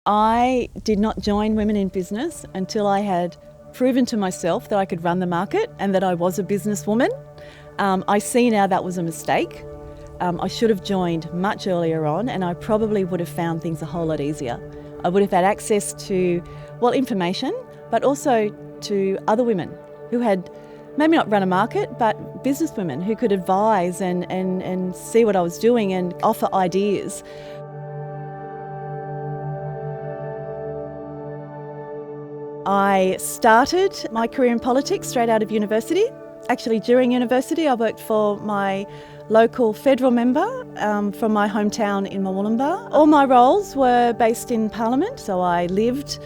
I did not join Women in Business until I had proven to myself that I could run the market and that I was a businesswoman. I see now that was a mistake. I should have joined much earlier on, and I probably would have found things a whole lot easier. I would have had access to, information, but also to other women who had maybe not run a market, but businesswomen who could advise and see what I was doing and offer ideas. I started my career in politics straight out of university. Actually, during university, I worked for my local federal member from my hometown in Murwillumbah. All my roles were based in Parliament, so I lived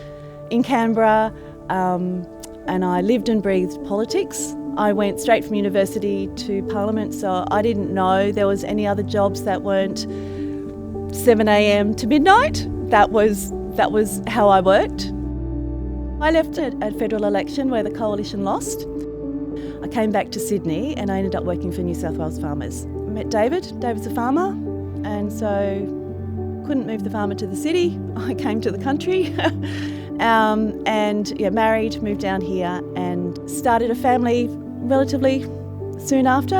in Canberra and I lived and breathed politics. I went straight from university to Parliament, so I didn't know there was any other jobs that weren't 7 a.m. to midnight. That was how I worked. I left at a federal election where the coalition lost. I came back to Sydney and I ended up working for New South Wales farmers. I met David. David's a farmer, and so couldn't move the farmer to the city. I came to the country married, moved down here and started a family relatively soon after.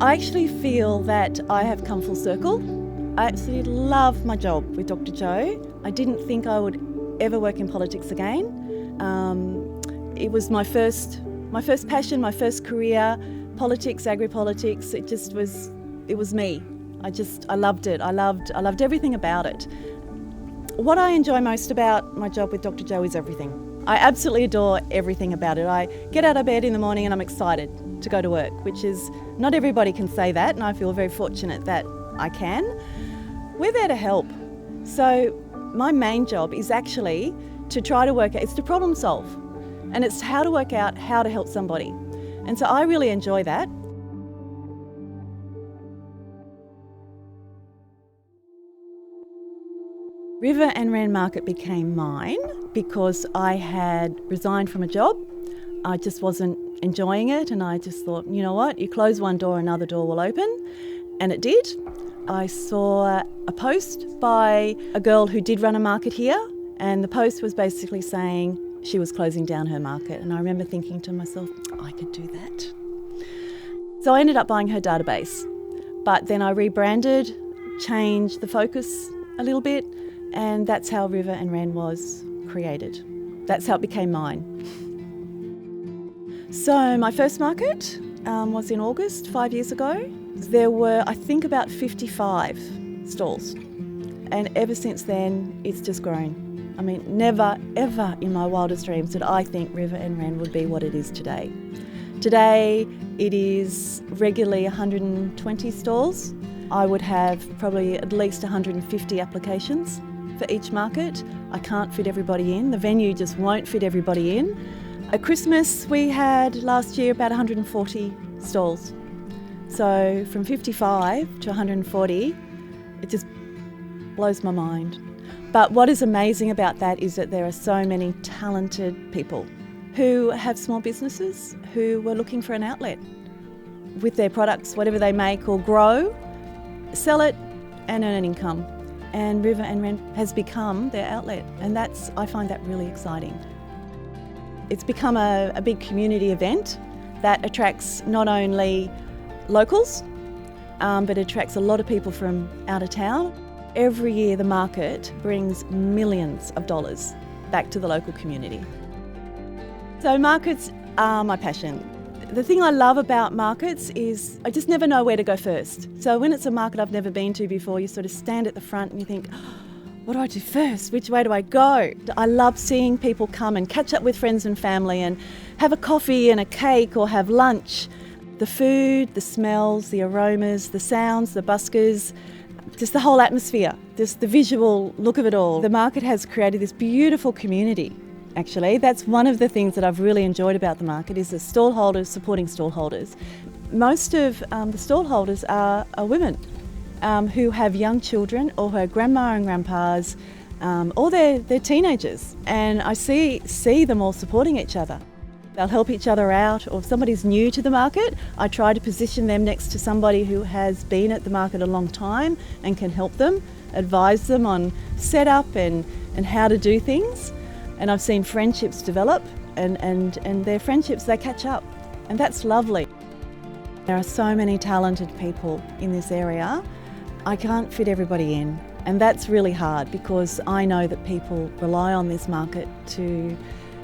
I actually feel that I have come full circle. I absolutely love my job with Dr. Jo. I didn't think I would ever work in politics again. It was my first passion, my first career, politics, agri-politics. It was me. I loved it. I loved everything about it. What I enjoy most about my job with Dr. Jo is everything. I absolutely adore everything about it. I get out of bed in the morning and I'm excited to go to work, which is, not everybody can say that, and I feel very fortunate that I can. We're there to help. So my main job is actually to try to work out, it's to problem solve, and it's how to work out how to help somebody. And so I really enjoy that. River and Wren Market became mine because I had resigned from a job. I just wasn't enjoying it, and I just thought, you know what, you close one door, another door will open, and it did. I saw a post by a girl who did run a market here, and the post was basically saying she was closing down her market, and I remember thinking to myself, I could do that. So I ended up buying her database, but then I rebranded, changed the focus a little bit, and that's how River and Wren was created. That's how it became mine. So my first market was in August 5 years ago. There were, I think, about 55 stalls, and ever since then it's just grown. I mean, never ever in my wildest dreams did I think River and Wren would be what it is today. Today it is regularly 120 stalls. I would have probably at least 150 applications for each market. I can't fit everybody in. The venue just won't fit everybody in. At Christmas we had last year about 140 stalls. So from 55 to 140, it just blows my mind. But what is amazing about that is that there are so many talented people who have small businesses who were looking for an outlet with their products, whatever they make or grow, sell it and earn an income. And River and Wren has become their outlet, and I find that really exciting. It's become a big community event that attracts not only locals, but attracts a lot of people from out of town. Every year the market brings millions of dollars back to the local community. So markets are my passion. The thing I love about markets is I just never know where to go first. So when it's a market I've never been to before, you sort of stand at the front and you think, what do I do first? Which way do I go? I love seeing people come and catch up with friends and family and have a coffee and a cake or have lunch. The food, the smells, the aromas, the sounds, the buskers, just the whole atmosphere, just the visual look of it all. The market has created this beautiful community, actually. That's one of the things that I've really enjoyed about the market is the stallholders supporting stallholders. Most of the stallholders are women who have young children or who are grandma and grandpas or they're teenagers, and I see them all supporting each other. They'll help each other out, or if somebody's new to the market, I try to position them next to somebody who has been at the market a long time and can help them, advise them on setup and how to do things. And I've seen friendships develop, and their friendships, they catch up, and that's lovely. There are so many talented people in this area. I can't fit everybody in, and that's really hard because I know that people rely on this market to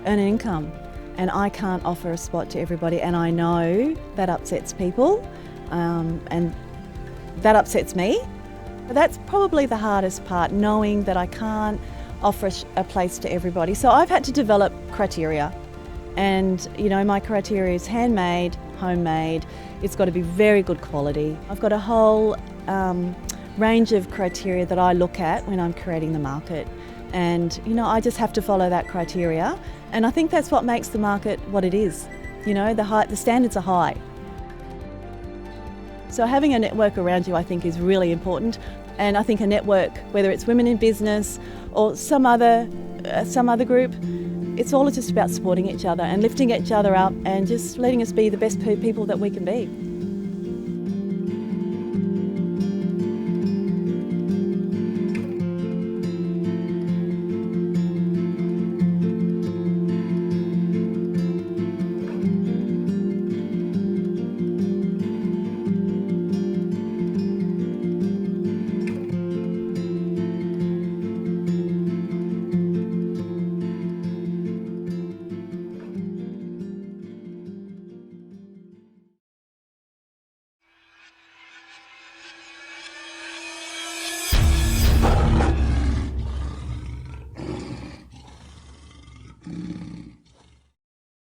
earn an income. And I can't offer a spot to everybody, and I know that upsets people, and that upsets me. But that's probably the hardest part, knowing that I can't offer a place to everybody. So I've had to develop criteria, and my criteria is handmade, homemade. It's got to be very good quality. I've got a whole range of criteria that I look at when I'm creating the market. And I just have to follow that criteria, and I think that's what makes the market what it is. The standards are high. So having a network around you, I think, is really important. And I think a network, whether it's women in business or some other group, it's all just about supporting each other and lifting each other up and just letting us be the best people that we can be.